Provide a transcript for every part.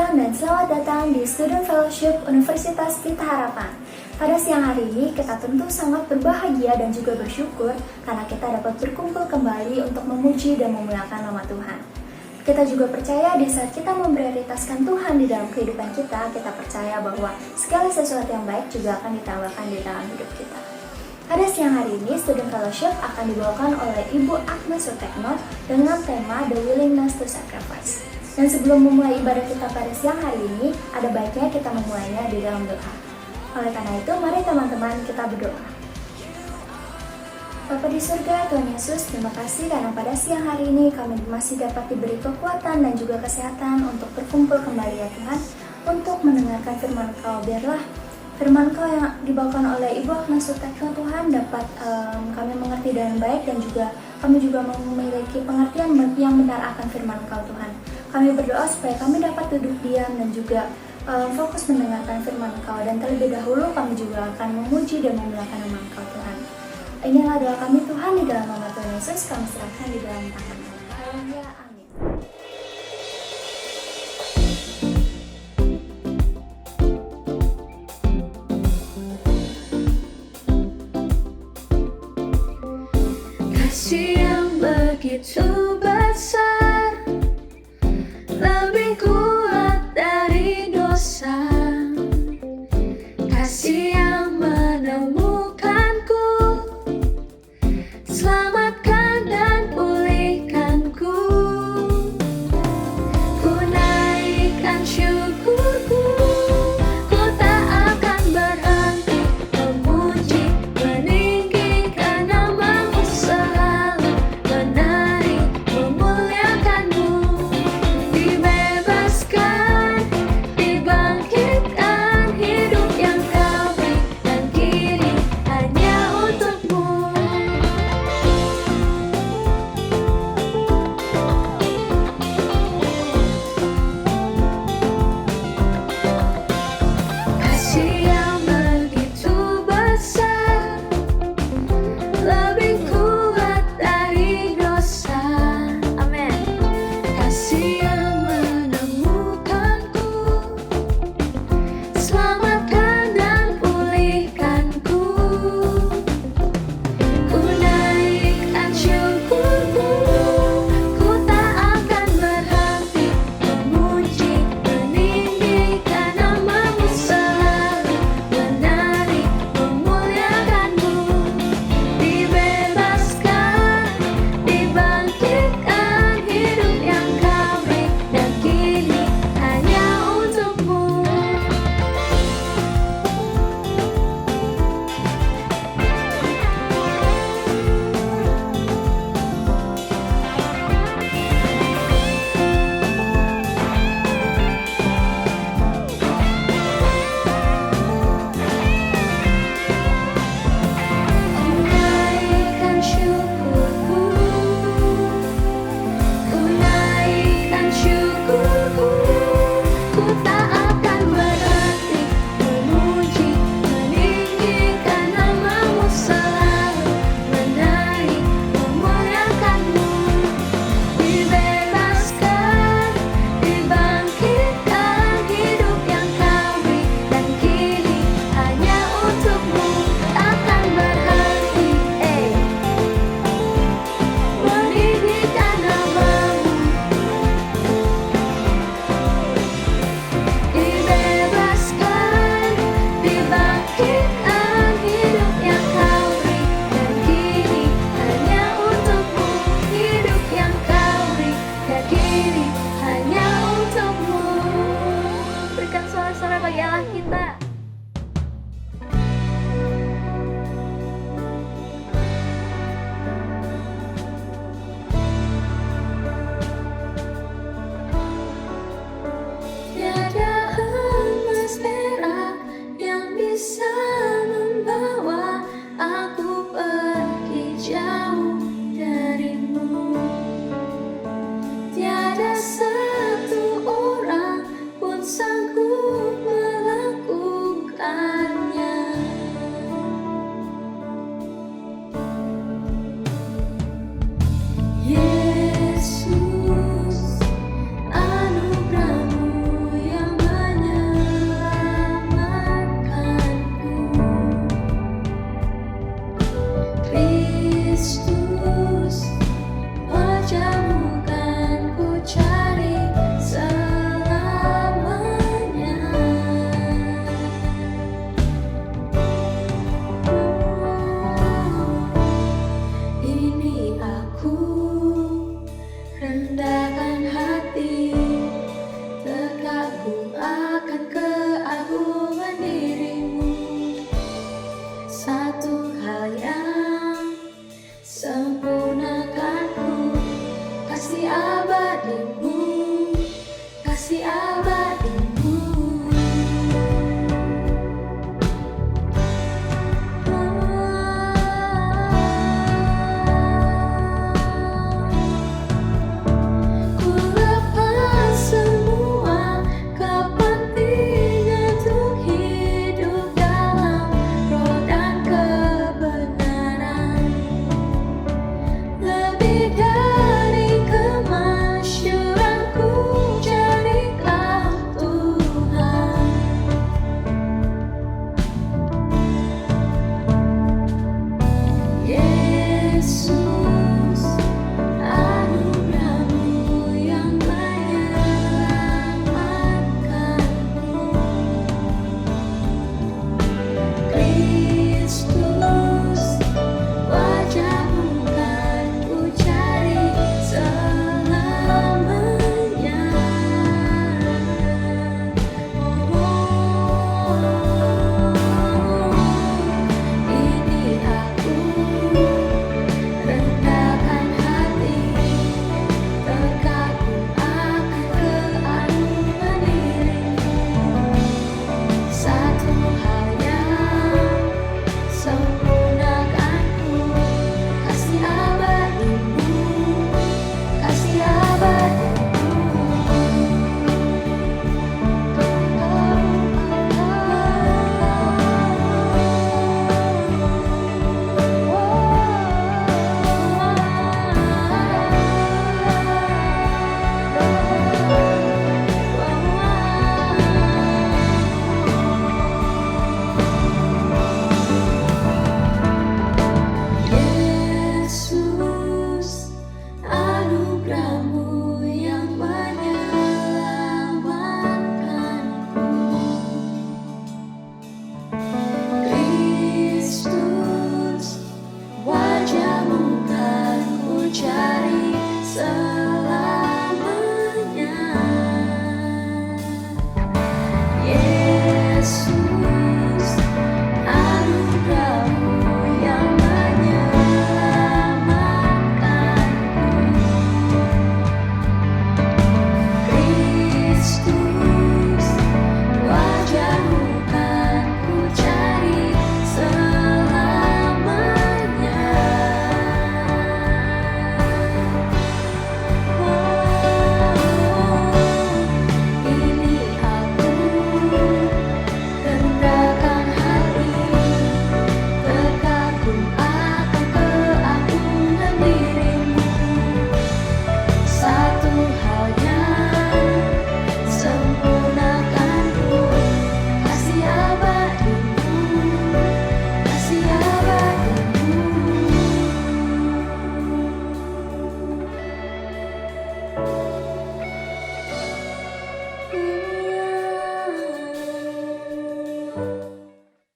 siang dan selamat datang di Student Fellowship Universitas Pelita Harapan. Pada siang hari ini kita tentu sangat berbahagia dan juga bersyukur karena kita dapat berkumpul kembali untuk memuji dan memuliakan nama Tuhan. Kita juga percaya di saat kita memprioritaskan Tuhan di dalam kehidupan kita percaya bahwa segala sesuatu yang baik juga akan ditambahkan di dalam hidup kita. Pada siang hari ini, Student Fellowship akan dibawakan oleh Ibu Agnes Sutekno dengan tema The Willingness to Sacrifice. Dan sebelum memulai ibadah kita pada siang hari ini, ada baiknya kita memulainya di dalam doa. Oleh karena itu, mari teman-teman kita berdoa. Bapa di surga, Tuhan Yesus, terima kasih karena pada siang hari ini kami masih dapat diberi kekuatan dan juga kesehatan untuk berkumpul kembali ya Tuhan, untuk mendengarkan firman Kau. Biarlah firman Kau yang dibawakan oleh Ibu Agnes Sutekno Tuhan dapat kami mengerti dengan baik dan juga kami juga memiliki pengertian yang benar akan firman Kau Tuhan. Kami berdoa supaya kami dapat duduk diam dan juga fokus mendengarkan firman Kau, dan terlebih dahulu kami juga akan memuji dan memuliakan nama Kau Tuhan. Inilah doa kami Tuhan, di dalam nama Tuhan Yesus kami serahkan di dalam tangan-Mu. Haleluya, amin. Kasih yang begitu besar, lebih kuat dari dosa. Kasih yang menemukanku, selamatkan dan pulihkanku. Ku naikkan syukurku, ku tak akan berhenti memuji, meninggikan nama-Mu selalu, menari, memuliakan-Mu. Dibebaskan, dibangkitkan, hidup yang Kau beri dan kini hanya untuk-Mu. Kasih yang begitu besar, lebih kuat dari dosa. Amin. Kasih yang menemukanku, selamatkan dan pulihkanku. Ku naikkan syukurku, ku tak akan berhenti memuji, meninggikan nama-Mu selalu,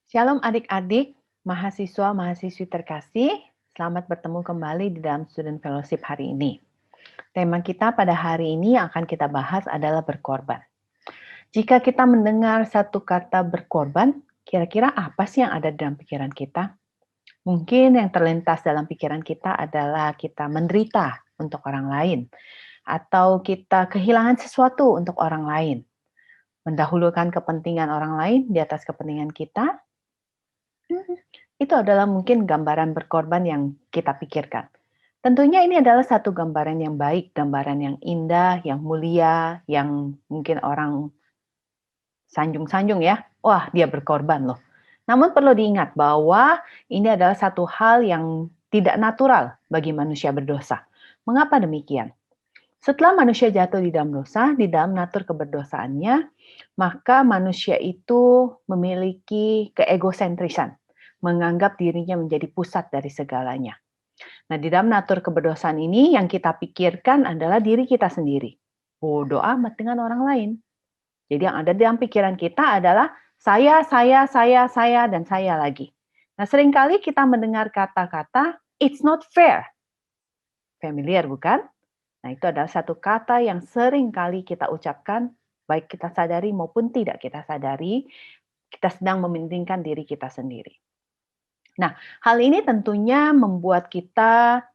Shalom adik-adik, mahasiswa-mahasiswi terkasih. Selamat bertemu kembali di dalam Student Fellowship hari ini. Tema kita pada hari ini yang akan kita bahas adalah berkorban. Jika kita mendengar satu kata berkorban, kira-kira apa sih yang ada dalam pikiran kita? Mungkin yang terlintas dalam pikiran kita adalah kita menderita untuk orang lain, atau kita kehilangan sesuatu untuk orang lain, mendahulukan kepentingan orang lain di atas kepentingan kita. Itu adalah mungkin gambaran berkorban yang kita pikirkan. Tentunya ini adalah satu gambaran yang baik, gambaran yang indah, yang mulia, yang mungkin orang sanjung-sanjung ya. Wah, dia berkorban loh. Namun perlu diingat bahwa ini adalah satu hal yang tidak natural bagi manusia berdosa. Mengapa demikian? Setelah manusia jatuh di dalam dosa, di dalam natur keberdosaannya, maka manusia itu memiliki keegosentrisan, menganggap dirinya menjadi pusat dari segalanya. Nah, di dalam natur keberdosaan ini yang kita pikirkan adalah diri kita sendiri. Bodoh amat dengan orang lain. Jadi yang ada dalam pikiran kita adalah saya, dan saya lagi. Nah, seringkali kita mendengar kata-kata it's not fair. Familiar bukan? Nah, itu adalah satu kata yang sering kali kita ucapkan, baik kita sadari maupun tidak kita sadari, kita sedang mementingkan diri kita sendiri. Nah, hal ini tentunya membuat kita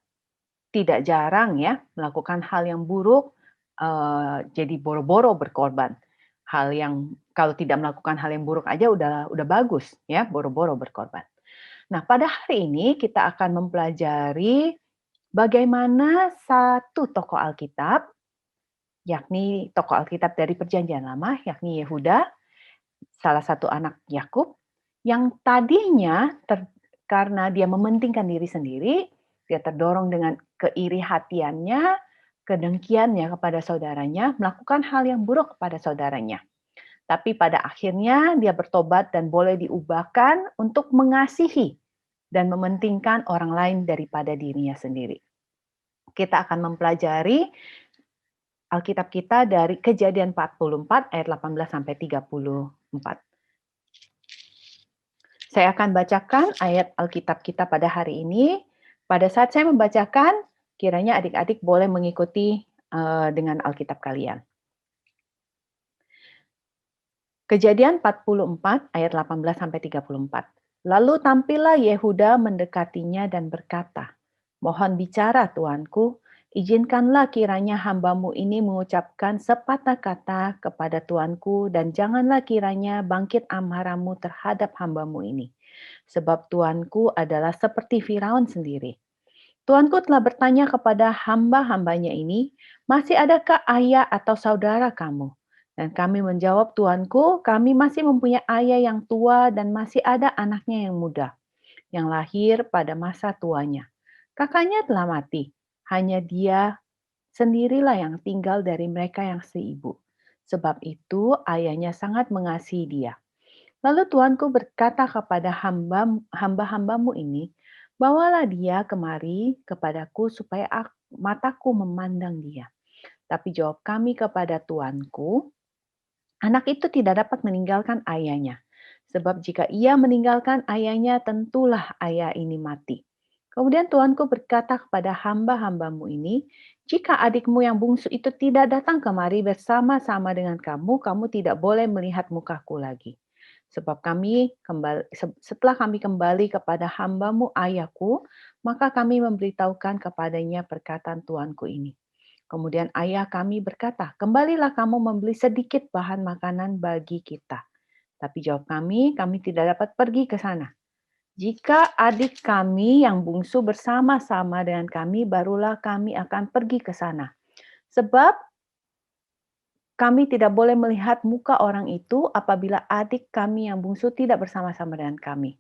tidak jarang ya melakukan hal yang buruk, jadi boro-boro berkorban. Hal yang kalau tidak melakukan hal yang buruk aja udah bagus ya, boro-boro berkorban. Nah, pada hari ini kita akan mempelajari bagaimana satu tokoh Alkitab, yakni tokoh Alkitab dari Perjanjian Lama, yakni Yehuda, salah satu anak Yakub, yang tadinya karena dia mementingkan diri sendiri, dia terdorong dengan keiri hatiannya, kedengkiannya kepada saudaranya, melakukan hal yang buruk kepada saudaranya. Tapi pada akhirnya dia bertobat dan boleh diubahkan untuk mengasihi dan mementingkan orang lain daripada dirinya sendiri. Kita akan mempelajari Alkitab kita dari Kejadian 44 ayat 18 sampai 34. Saya akan bacakan ayat Alkitab kita pada hari ini. Pada saat saya membacakan, kiranya adik-adik boleh mengikuti dengan Alkitab kalian. Kejadian 44 ayat 18 sampai 34. Lalu tampillah Yehuda mendekatinya dan berkata, "Mohon bicara, tuanku, izinkanlah kiranya hambamu ini mengucapkan sepatah kata kepada tuanku dan janganlah kiranya bangkit amarahmu terhadap hambamu ini. Sebab tuanku adalah seperti Firaun sendiri. Tuanku telah bertanya kepada hamba-hambanya ini, masih adakah ayah atau saudara kamu? Dan kami menjawab, tuanku, kami masih mempunyai ayah yang tua dan masih ada anaknya yang muda, yang lahir pada masa tuanya. Kakaknya telah mati, hanya dia sendirilah yang tinggal dari mereka yang seibu. Sebab itu ayahnya sangat mengasihi dia. Lalu tuanku berkata kepada hamba-hambamu ini, bawalah dia kemari kepadaku supaya mataku memandang dia. Tapi jawab kami kepada tuanku, anak itu tidak dapat meninggalkan ayahnya. Sebab jika ia meninggalkan ayahnya, tentulah ayah ini mati. Kemudian tuanku berkata kepada hamba-hambamu ini, jika adikmu yang bungsu itu tidak datang kemari bersama-sama dengan kamu, kamu tidak boleh melihat mukaku lagi. Sebab setelah kami kembali kepada hambamu ayahku, maka kami memberitahukan kepadanya perkataan tuanku ini. Kemudian ayah kami berkata, kembalilah kamu membeli sedikit bahan makanan bagi kita. Tapi jawab kami tidak dapat pergi ke sana. Jika adik kami yang bungsu bersama-sama dengan kami, barulah kami akan pergi ke sana. Sebab kami tidak boleh melihat muka orang itu apabila adik kami yang bungsu tidak bersama-sama dengan kami.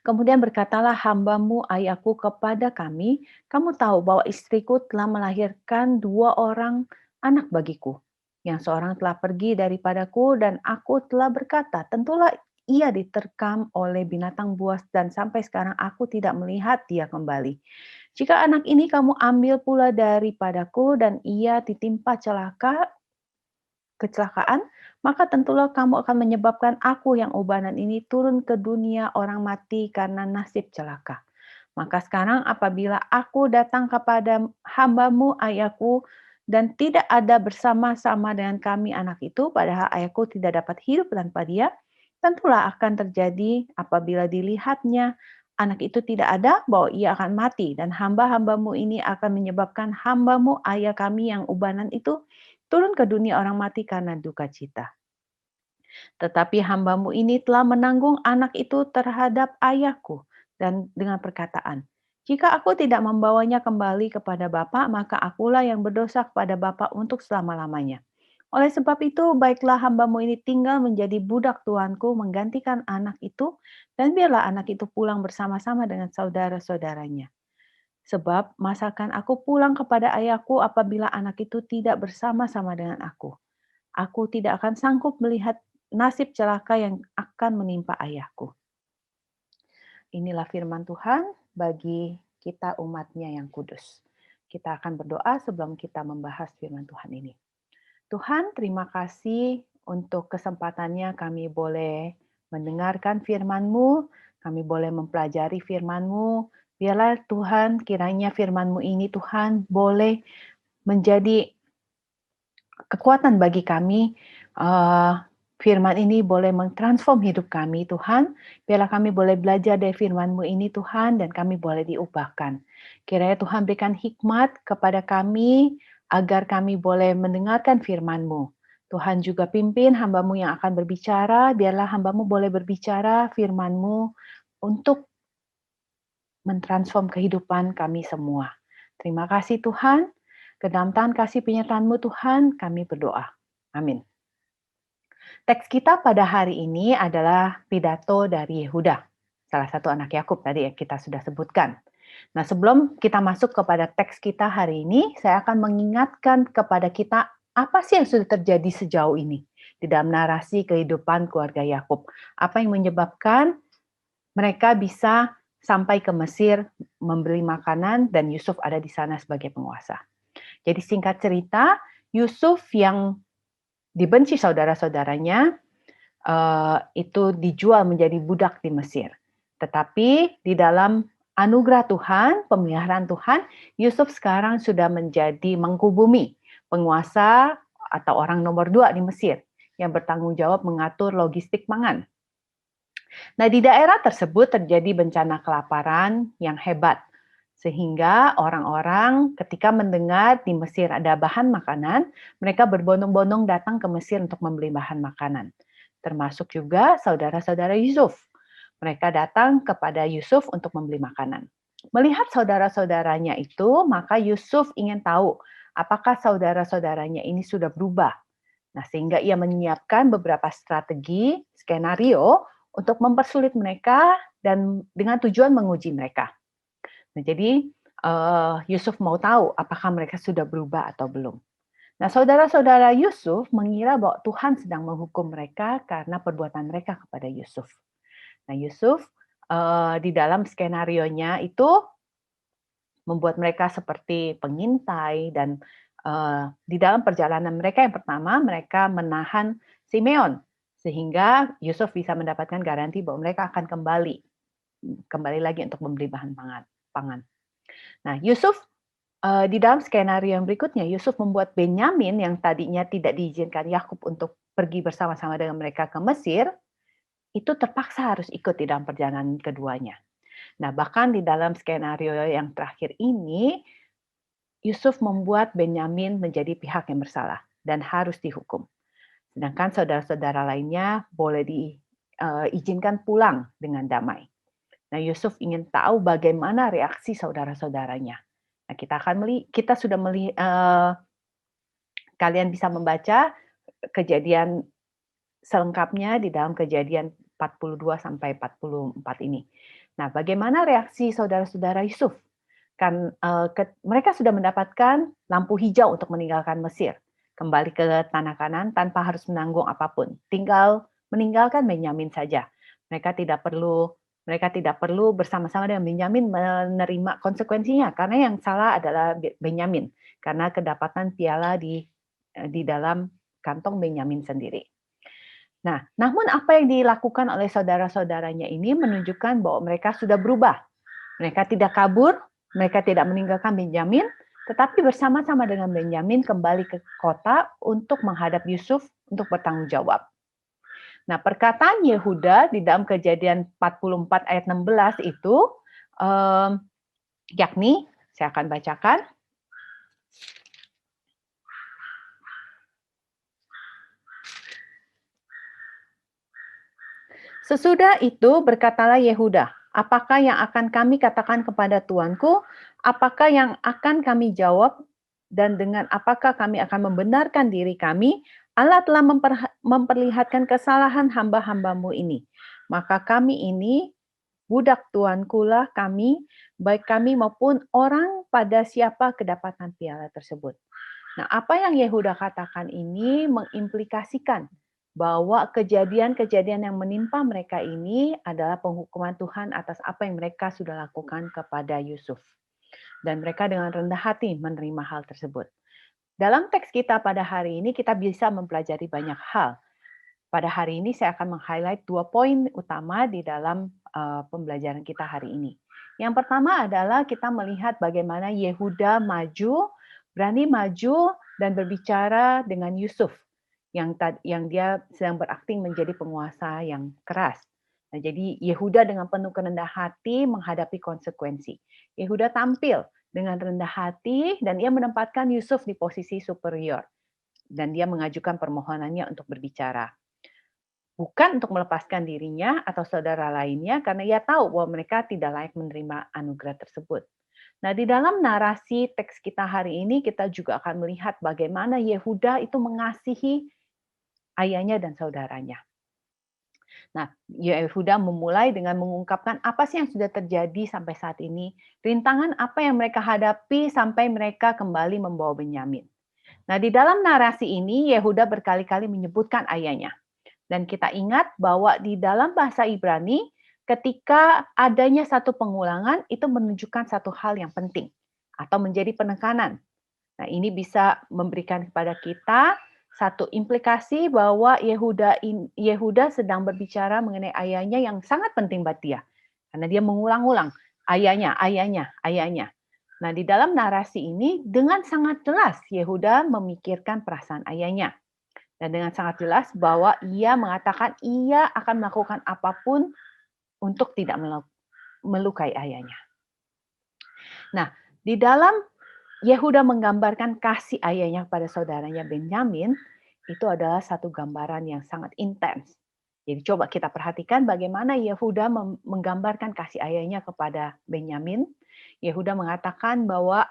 Kemudian berkatalah hambamu ayahku kepada kami, kamu tahu bahwa istriku telah melahirkan 2 orang anak bagiku. Yang seorang telah pergi daripadaku dan aku telah berkata, tentulah ia diterkam oleh binatang buas dan sampai sekarang aku tidak melihat dia kembali. Jika anak ini kamu ambil pula daripadaku dan ia ditimpa celaka, kecelakaan, maka tentulah kamu akan menyebabkan aku yang ubanan ini turun ke dunia orang mati karena nasib celaka. Maka sekarang apabila aku datang kepada hambamu ayahku dan tidak ada bersama-sama dengan kami anak itu, padahal ayahku tidak dapat hidup tanpa dia, tentulah akan terjadi apabila dilihatnya anak itu tidak ada, bahwa ia akan mati. Dan hamba-hambamu ini akan menyebabkan hambamu ayah kami yang ubanan itu turun ke dunia orang mati karena duka cita. Tetapi hambamu ini telah menanggung anak itu terhadap ayahku dan dengan perkataan, jika aku tidak membawanya kembali kepada Bapa, maka akulah yang berdosa kepada Bapa untuk selama-lamanya. Oleh sebab itu, baiklah hambamu ini tinggal menjadi budak tuanku menggantikan anak itu, dan biarlah anak itu pulang bersama-sama dengan saudara-saudaranya. Sebab masakan aku pulang kepada ayahku apabila anak itu tidak bersama-sama dengan aku. Aku tidak akan sanggup melihat nasib celaka yang akan menimpa ayahku. Inilah firman Tuhan bagi kita umat-Nya yang kudus. Kita akan berdoa sebelum kita membahas firman Tuhan ini. Tuhan, terima kasih untuk kesempatannya kami boleh mendengarkan firman-Mu, kami boleh mempelajari firman-Mu. Biarlah Tuhan, kiranya firman-Mu ini Tuhan boleh menjadi kekuatan bagi kami. Firman ini boleh mentransform hidup kami, Tuhan. Biarlah kami boleh belajar dari firman-Mu ini, Tuhan, dan kami boleh diubahkan. Kiranya Tuhan berikan hikmat kepada kami, agar kami boleh mendengarkan firman-Mu. Tuhan juga pimpin hamba-Mu yang akan berbicara, biarlah hamba-Mu boleh berbicara firman-Mu untuk mentransform kehidupan kami semua. Terima kasih Tuhan. Ke dalam tangan kasih penyertaan-Mu Tuhan, kami berdoa. Amin. Teks kita pada hari ini adalah pidato dari Yehuda, salah satu anak Yakub tadi yang kita sudah sebutkan. Nah, sebelum kita masuk kepada teks kita hari ini, saya akan mengingatkan kepada kita apa sih yang sudah terjadi sejauh ini di dalam narasi kehidupan keluarga Yakub. Apa yang menyebabkan mereka bisa sampai ke Mesir membeli makanan dan Yusuf ada di sana sebagai penguasa. Jadi singkat cerita, Yusuf yang dibenci saudara-saudaranya, itu dijual menjadi budak di Mesir. Tetapi di dalam anugerah Tuhan, pemeliharaan Tuhan, Yusuf sekarang sudah menjadi mangku bumi, penguasa atau orang nomor 2 di Mesir, yang bertanggung jawab mengatur logistik pangan. Nah, di daerah tersebut terjadi bencana kelaparan yang hebat, sehingga orang-orang ketika mendengar di Mesir ada bahan makanan, mereka berbondong-bondong datang ke Mesir untuk membeli bahan makanan. Termasuk juga saudara-saudara Yusuf. Mereka datang kepada Yusuf untuk membeli makanan. Melihat saudara-saudaranya itu, maka Yusuf ingin tahu apakah saudara-saudaranya ini sudah berubah. Nah, sehingga ia menyiapkan beberapa strategi, skenario untuk mempersulit mereka dan dengan tujuan menguji mereka. Nah, jadi Yusuf mau tahu apakah mereka sudah berubah atau belum. Nah, saudara-saudara Yusuf mengira bahwa Tuhan sedang menghukum mereka karena perbuatan mereka kepada Yusuf. Nah, Yusuf di dalam skenarionya itu membuat mereka seperti pengintai dan di dalam perjalanan mereka yang pertama mereka menahan Simeon sehingga Yusuf bisa mendapatkan garansi bahwa mereka akan kembali lagi untuk membeli bahan pangan. Nah, Yusuf di dalam skenario yang berikutnya, Yusuf membuat Benyamin yang tadinya tidak diizinkan Yakub untuk pergi bersama-sama dengan mereka ke Mesir, itu terpaksa harus ikut di dalam perjalanan keduanya. Nah, bahkan di dalam skenario yang terakhir ini, Yusuf membuat Benyamin menjadi pihak yang bersalah dan harus dihukum. Sedangkan saudara-saudara lainnya boleh diizinkan pulang dengan damai. Nah, Yusuf ingin tahu bagaimana reaksi saudara-saudaranya. Nah, kita sudah kalian bisa membaca kejadian selengkapnya di dalam Kejadian 42 sampai 44 ini. Nah, bagaimana reaksi saudara-saudara Yusuf? Kan mereka sudah mendapatkan lampu hijau untuk meninggalkan Mesir, kembali ke tanah Kanan tanpa harus menanggung apapun. Tinggal meninggalkan Benyamin saja. Mereka tidak perlu bersama-sama dengan Benyamin menerima konsekuensinya, karena yang salah adalah Benyamin, karena kedapatan piala di dalam kantong Benyamin sendiri. Nah, namun apa yang dilakukan oleh saudara-saudaranya ini menunjukkan bahwa mereka sudah berubah. Mereka tidak kabur, mereka tidak meninggalkan Benyamin, tetapi bersama-sama dengan Benyamin kembali ke kota untuk menghadap Yusuf untuk bertanggung jawab. Nah, perkataan Yehuda di dalam Kejadian 44 ayat 16 itu, yakni, saya akan bacakan. Sesudah itu berkatalah Yehuda, apakah yang akan kami katakan kepada tuanku? Apakah yang akan kami jawab? Dan dengan apakah kami akan membenarkan diri kami? Allah telah memperlihatkan kesalahan hamba-hambamu ini. Maka kami ini, budak tuanku lah kami, baik kami maupun orang pada siapa kedapatan piala tersebut. Nah, apa yang Yehuda katakan ini mengimplikasikan bahwa kejadian-kejadian yang menimpa mereka ini adalah penghukuman Tuhan atas apa yang mereka sudah lakukan kepada Yusuf. Dan mereka dengan rendah hati menerima hal tersebut. Dalam teks kita pada hari ini kita bisa mempelajari banyak hal. Pada hari ini saya akan meng-highlight 2 poin utama di dalam pembelajaran kita hari ini. Yang pertama adalah kita melihat bagaimana Yehuda berani maju dan berbicara dengan Yusuf yang dia sedang berakting menjadi penguasa yang keras. Nah, jadi Yehuda dengan penuh kerendahan hati menghadapi konsekuensi. Yehuda tampil dengan rendah hati dan ia menempatkan Yusuf di posisi superior. Dan dia mengajukan permohonannya untuk berbicara. Bukan untuk melepaskan dirinya atau saudara lainnya karena ia tahu bahwa mereka tidak layak menerima anugerah tersebut. Nah, di dalam narasi teks kita hari ini kita juga akan melihat bagaimana Yehuda itu mengasihi ayahnya dan saudaranya. Nah, Yehuda memulai dengan mengungkapkan apa sih yang sudah terjadi sampai saat ini, rintangan apa yang mereka hadapi sampai mereka kembali membawa Benyamin. Nah, di dalam narasi ini Yehuda berkali-kali menyebutkan ayahnya. Dan kita ingat bahwa di dalam bahasa Ibrani, ketika adanya satu pengulangan, itu menunjukkan satu hal yang penting atau menjadi penekanan. Nah, ini bisa memberikan kepada kita satu implikasi bahwa Yehuda sedang berbicara mengenai ayahnya yang sangat penting buat dia. Karena dia mengulang-ulang, ayahnya, ayahnya, ayahnya. Nah, di dalam narasi ini dengan sangat jelas Yehuda memikirkan perasaan ayahnya. Dan dengan sangat jelas bahwa ia mengatakan ia akan melakukan apapun untuk tidak melukai ayahnya. Nah, di dalam Yehuda menggambarkan kasih ayahnya pada saudaranya Benyamin, itu adalah satu gambaran yang sangat intens. Jadi coba kita perhatikan bagaimana Yehuda menggambarkan kasih ayahnya kepada Benyamin. Yehuda mengatakan bahwa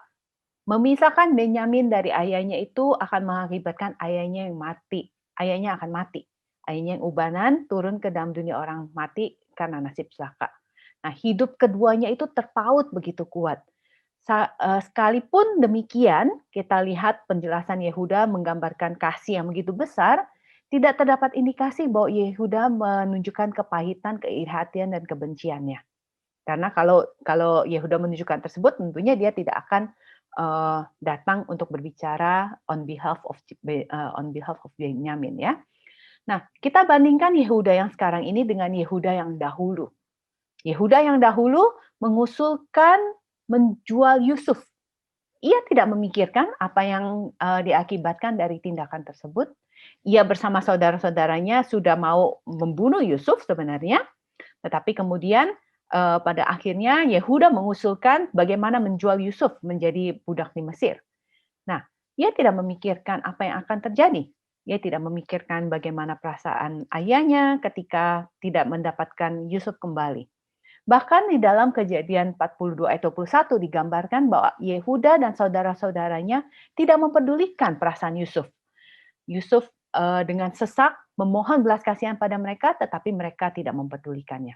memisahkan Benyamin dari ayahnya itu akan mengakibatkan ayahnya yang mati. Ayahnya akan mati. Ayahnya yang ubanan turun ke dalam dunia orang mati karena nasib celaka. Nah, hidup keduanya itu terpaut begitu kuat. Sekalipun demikian, kita lihat penjelasan Yehuda menggambarkan kasih yang begitu besar, tidak terdapat indikasi bahwa Yehuda menunjukkan kepahitan, keirhatian, dan kebenciannya. Karena kalau Yehuda menunjukkan tersebut, tentunya dia tidak akan datang untuk berbicara on behalf of Benyamin, ya. Nah, kita bandingkan Yehuda yang sekarang ini dengan Yehuda yang dahulu. Yehuda yang dahulu mengusulkan menjual Yusuf. Ia tidak memikirkan apa yang diakibatkan dari tindakan tersebut. Ia bersama saudara-saudaranya sudah mau membunuh Yusuf sebenarnya, tetapi kemudian pada akhirnya Yehuda mengusulkan bagaimana menjual Yusuf menjadi budak di Mesir. Nah, ia tidak memikirkan apa yang akan terjadi. Ia tidak memikirkan bagaimana perasaan ayahnya ketika tidak mendapatkan Yusuf kembali. Bahkan di dalam Kejadian 42 ayat 21 digambarkan bahwa Yehuda dan saudara-saudaranya tidak mempedulikan perasaan Yusuf. Yusuf dengan sesak memohon belas kasihan pada mereka, tetapi mereka tidak mempedulikannya.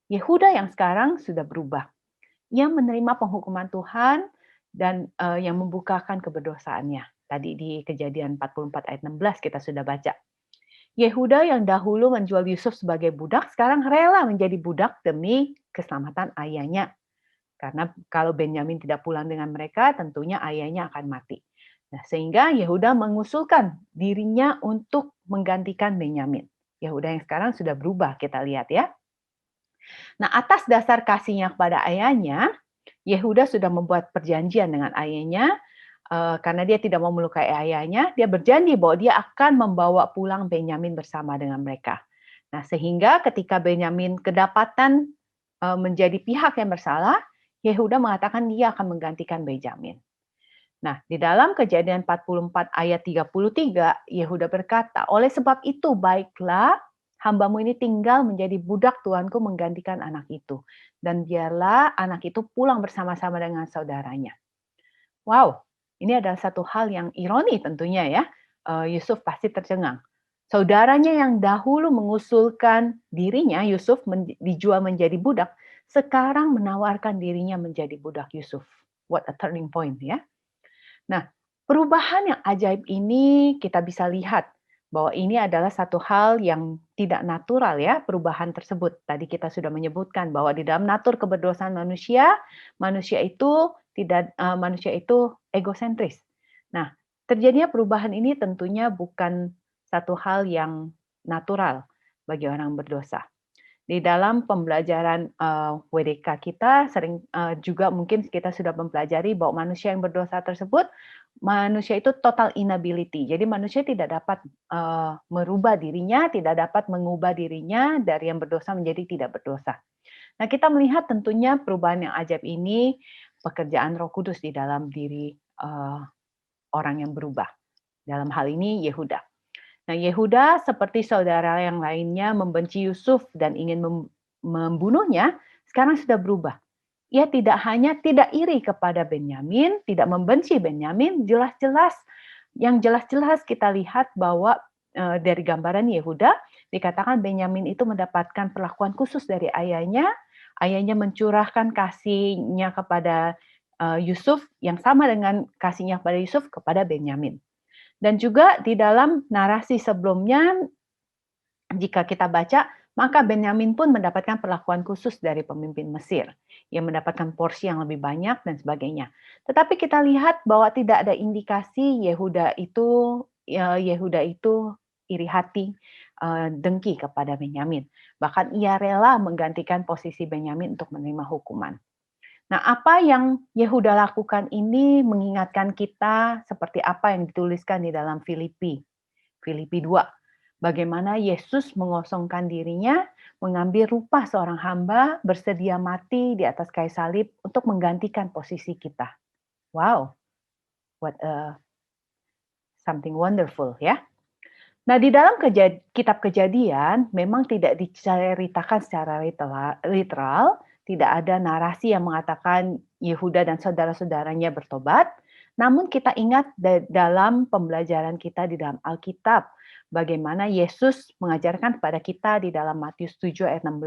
Yehuda yang sekarang sudah berubah. Ia menerima penghukuman Tuhan dan yang membukakan keberdosaannya. Tadi di Kejadian 44 ayat 16 kita sudah baca. Yehuda yang dahulu menjual Yusuf sebagai budak, sekarang rela menjadi budak demi keselamatan ayahnya. Karena kalau Benyamin tidak pulang dengan mereka, tentunya ayahnya akan mati. Nah, sehingga Yehuda mengusulkan dirinya untuk menggantikan Benyamin. Yehuda yang sekarang sudah berubah, kita lihat ya. Nah, atas dasar kasihnya kepada ayahnya, Yehuda sudah membuat perjanjian dengan ayahnya, karena dia tidak mau melukai ayahnya, dia berjanji bahwa dia akan membawa pulang Benyamin bersama dengan mereka. Nah, sehingga ketika Benyamin kedapatan menjadi pihak yang bersalah, Yehuda mengatakan dia akan menggantikan Benyamin. Nah, di dalam Kejadian 44 ayat 33, Yehuda berkata, "Oleh sebab itu baiklah hambamu ini tinggal menjadi budak tuanku menggantikan anak itu. Dan biarlah anak itu pulang bersama-sama dengan saudaranya." Wow, ini adalah satu hal yang ironi tentunya ya. Yusuf pasti tercengang. Saudaranya yang dahulu mengusulkan dirinya, Yusuf dijual menjadi budak, sekarang menawarkan dirinya menjadi budak Yusuf. What a turning point ya. Nah, perubahan yang ajaib ini kita bisa lihat bahwa ini adalah satu hal yang tidak natural ya, perubahan tersebut. Tadi kita sudah menyebutkan bahwa di dalam natur keberdosaan manusia, manusia itu egosentris. Nah, terjadinya perubahan ini tentunya bukan satu hal yang natural bagi orang berdosa. Di dalam pembelajaran WDK kita sering juga mungkin kita sudah mempelajari bahwa manusia yang berdosa tersebut, manusia itu total inability. Jadi manusia tidak dapat merubah dirinya, tidak dapat mengubah dirinya dari yang berdosa menjadi tidak berdosa. Nah, kita melihat tentunya perubahan yang ajaib ini, pekerjaan Roh Kudus di dalam diri orang yang berubah. Dalam hal ini Yehuda. Nah, Yehuda seperti saudara yang lainnya membenci Yusuf dan ingin membunuhnya, sekarang sudah berubah. Ia tidak hanya tidak iri kepada Benyamin, tidak membenci Benyamin, yang jelas-jelas kita lihat bahwa dari gambaran Yehuda dikatakan Benyamin itu mendapatkan perlakuan khusus dari ayahnya. Ayahnya mencurahkan kasihnya kepada Yusuf yang sama dengan kasihnya kepada Yusuf kepada Benyamin. Dan juga di dalam narasi sebelumnya, jika kita baca, maka Benyamin pun mendapatkan perlakuan khusus dari pemimpin Mesir. Ia mendapatkan porsi yang lebih banyak dan sebagainya. Tetapi kita lihat bahwa tidak ada indikasi Yehuda itu iri hati, dengki kepada Benyamin. Bahkan ia rela menggantikan posisi Benyamin untuk menerima hukuman. Nah, apa yang Yehuda lakukan ini mengingatkan kita seperti apa yang dituliskan di dalam Filipi 2. Bagaimana Yesus mengosongkan dirinya, mengambil rupa seorang hamba, bersedia mati di atas kayu salib untuk menggantikan posisi kita. Wow, what a something wonderful ya. Nah, di dalam kitab Kejadian memang tidak diceritakan secara literal, tidak ada narasi yang mengatakan Yehuda dan saudara-saudaranya bertobat. Namun kita ingat dalam pembelajaran kita di dalam Alkitab, bagaimana Yesus mengajarkan kepada kita di dalam Matius 7 ayat 16,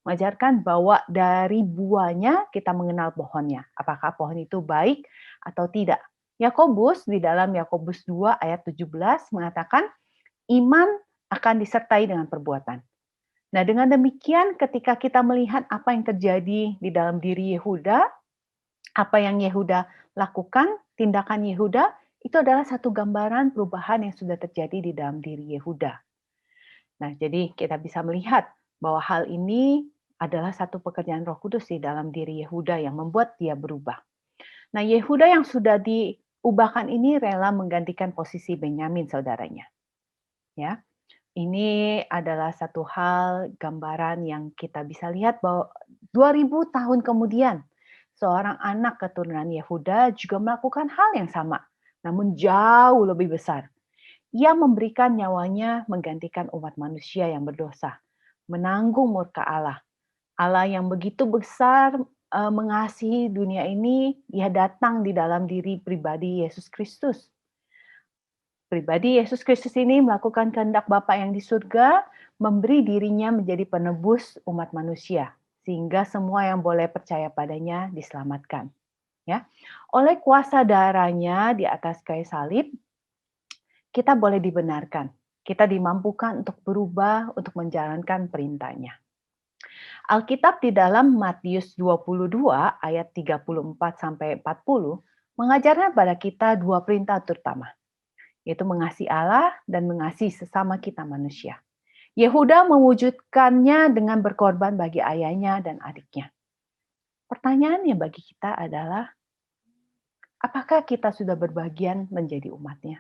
mengajarkan bahwa dari buahnya kita mengenal pohonnya. Apakah pohon itu baik atau tidak. Yakobus di dalam Yakobus 2 ayat 17 mengatakan, iman akan disertai dengan perbuatan. Nah, dengan demikian ketika kita melihat apa yang terjadi di dalam diri Yehuda, apa yang Yehuda lakukan, tindakan Yehuda, itu adalah satu gambaran perubahan yang sudah terjadi di dalam diri Yehuda. Nah, jadi kita bisa melihat bahwa hal ini adalah satu pekerjaan Roh Kudus di dalam diri Yehuda yang membuat dia berubah. Nah, Yehuda yang sudah diubahkan ini rela menggantikan posisi Benyamin saudaranya. Ya, ini adalah satu hal gambaran yang kita bisa lihat bahwa 2000 tahun kemudian seorang anak keturunan Yehuda juga melakukan hal yang sama, namun jauh lebih besar. Ia memberikan nyawanya menggantikan umat manusia yang berdosa, menanggung murka Allah. Allah yang begitu besar mengasihi dunia ini, ia datang di dalam diri pribadi Yesus Kristus. Pribadi Yesus Kristus ini melakukan kehendak Bapa yang di surga, memberi dirinya menjadi penebus umat manusia, sehingga semua yang boleh percaya padanya diselamatkan. Ya, oleh kuasa darahnya di atas kayu salib, kita boleh dibenarkan. Kita dimampukan untuk berubah, untuk menjalankan perintahnya. Alkitab di dalam Matius 22 ayat 34 sampai 40 mengajarkan pada kita dua perintah terutama, yaitu mengasihi Allah dan mengasihi sesama kita manusia. Yehuda mewujudkannya dengan berkorban bagi ayahnya dan adiknya. Pertanyaannya bagi kita adalah, apakah kita sudah berbagian menjadi umatnya?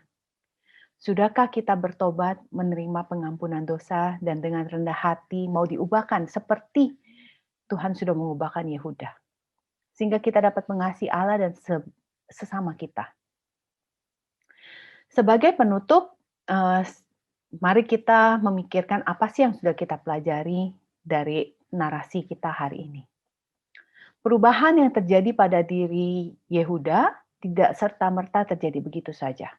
Sudahkah kita bertobat, menerima pengampunan dosa, dan dengan rendah hati mau diubahkan seperti Tuhan sudah mengubahkan Yehuda? Sehingga kita dapat mengasihi Allah dan sesama kita. Sebagai penutup, mari kita memikirkan apa sih yang sudah kita pelajari dari narasi kita hari ini. Perubahan yang terjadi pada diri Yehuda tidak serta-merta terjadi begitu saja.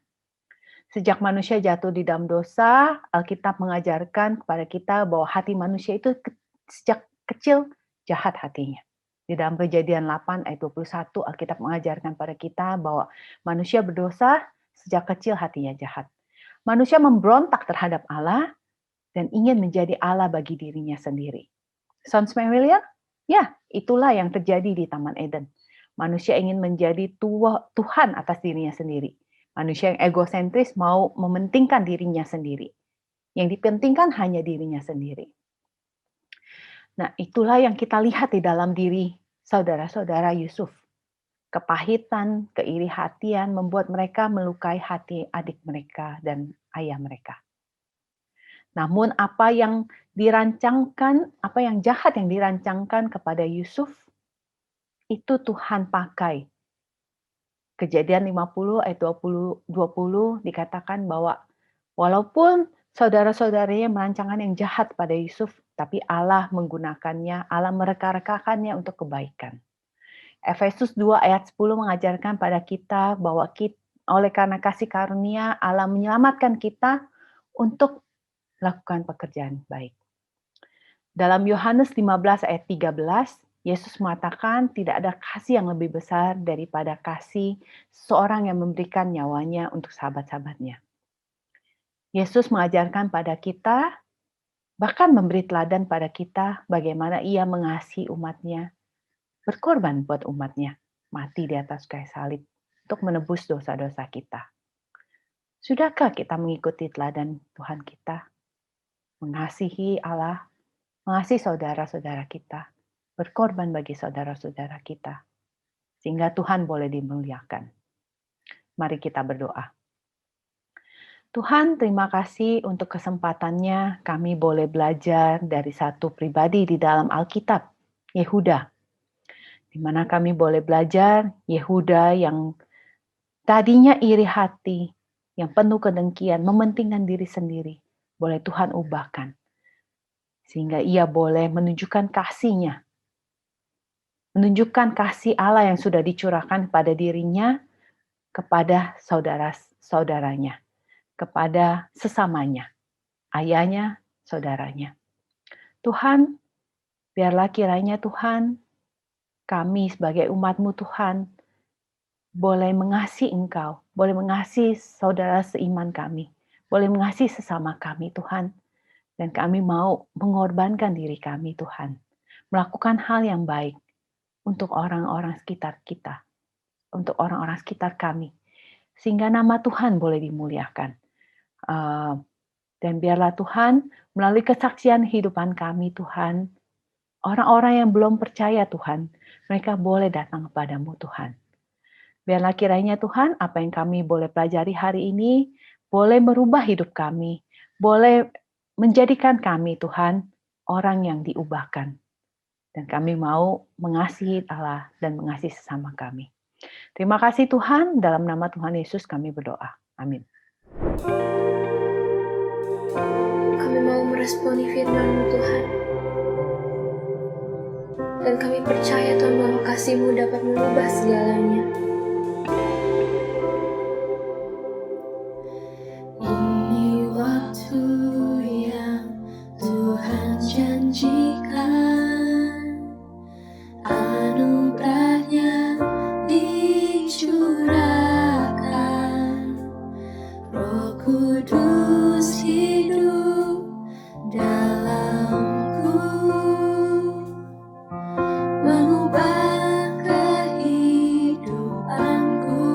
Sejak manusia jatuh di dalam dosa, Alkitab mengajarkan kepada kita bahwa hati manusia itu sejak kecil jahat hatinya. Di dalam Kejadian 8 ayat 21, Alkitab mengajarkan pada kita bahwa manusia berdosa sejak kecil hatinya jahat. Manusia memberontak terhadap Allah dan ingin menjadi Allah bagi dirinya sendiri. Sounds familiar? Ya, itulah yang terjadi di Taman Eden. Manusia ingin menjadi Tuhan atas dirinya sendiri. Manusia yang egosentris mau mementingkan dirinya sendiri. Yang dipentingkan hanya dirinya sendiri. Nah, itulah yang kita lihat di dalam diri saudara-saudara Yusuf. Kepahitan, keiri hatian membuat mereka melukai hati adik mereka dan ayah mereka. Namun apa yang dirancangkan, apa yang jahat yang dirancangkan kepada Yusuf, itu Tuhan pakai. Kejadian 50 ayat 20 dikatakan bahwa walaupun saudara-saudaranya merancangkan yang jahat pada Yusuf, tapi Allah menggunakannya, Allah mereka-rekakannya untuk kebaikan. Efesus 2 ayat 10 mengajarkan pada kita bahwa oleh karena kasih karunia Allah menyelamatkan kita untuk lakukan pekerjaan baik. Dalam Yohanes 15 ayat 13, Yesus mengatakan tidak ada kasih yang lebih besar daripada kasih seorang yang memberikan nyawanya untuk sahabat-sahabatnya. Yesus mengajarkan pada kita, bahkan memberi teladan pada kita bagaimana ia mengasihi umatnya, berkorban buat umatnya, mati di atas kayu salib untuk menebus dosa-dosa kita. Sudahkah kita mengikuti teladan Tuhan kita? Mengasihi Allah, mengasihi saudara-saudara kita, berkorban bagi saudara-saudara kita, sehingga Tuhan boleh dimuliakan. Mari kita berdoa. Tuhan, terima kasih untuk kesempatannya kami boleh belajar dari satu pribadi di dalam Alkitab, Yehuda. Di mana kami boleh belajar Yehuda yang tadinya iri hati, yang penuh kedengkian, mementingkan diri sendiri, boleh Tuhan ubahkan. Sehingga ia boleh menunjukkan kasih-Nya, menunjukkan kasih Allah yang sudah dicurahkan pada dirinya, kepada saudara-saudaranya, kepada sesamanya, ayahnya, saudaranya. Tuhan, biarlah kiranya Tuhan, kami sebagai umat-Mu Tuhan, boleh mengasihi Engkau, boleh mengasihi saudara seiman kami, boleh mengasihi sesama kami Tuhan, dan kami mau mengorbankan diri kami Tuhan, melakukan hal yang baik untuk orang-orang sekitar kita, untuk orang-orang sekitar kami, sehingga nama Tuhan boleh dimuliakan. Dan biarlah Tuhan, melalui kesaksian kehidupan kami Tuhan, orang-orang yang belum percaya Tuhan, mereka boleh datang kepadamu Tuhan. Biarlah kiranya Tuhan, apa yang kami boleh pelajari hari ini, boleh merubah hidup kami, boleh menjadikan kami Tuhan, orang yang diubahkan. Dan kami mau mengasihi Allah dan mengasihi sesama kami. Terima kasih Tuhan, dalam nama Tuhan Yesus kami berdoa. Amin. Kami mau meresponi firman-Mu Tuhan. Dan kami percaya Tuhan bahwa kasih-Mu dapat mengubah segalanya. Ini waktu yang Tuhan janjikan, anugerah-Nya dicurahkan, Roh Kudus hidup dalamku, mengubah kehidupanku.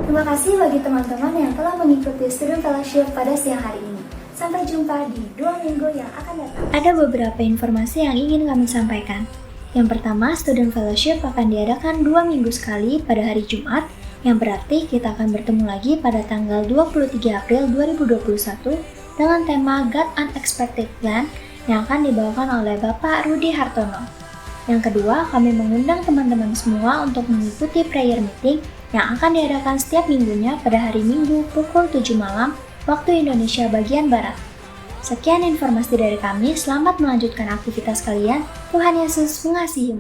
Terima kasih bagi teman-teman yang telah mengikuti Student Fellowship pada siang hari ini. Sampai jumpa di 2 minggu yang akan datang. Ada beberapa informasi yang ingin kami sampaikan. Yang pertama, Student Fellowship akan diadakan 2 minggu sekali pada hari Jumat, yang berarti kita akan bertemu lagi pada tanggal 23 April 2021 dengan tema God Unexpected Plan yang akan dibawakan oleh Bapak Rudi Hartono. Yang kedua, kami mengundang teman-teman semua untuk mengikuti prayer meeting yang akan diadakan setiap minggunya pada hari Minggu pukul 7 malam waktu Indonesia bagian Barat. Sekian informasi dari kami, selamat melanjutkan aktivitas kalian. Tuhan Yesus mengasihimu.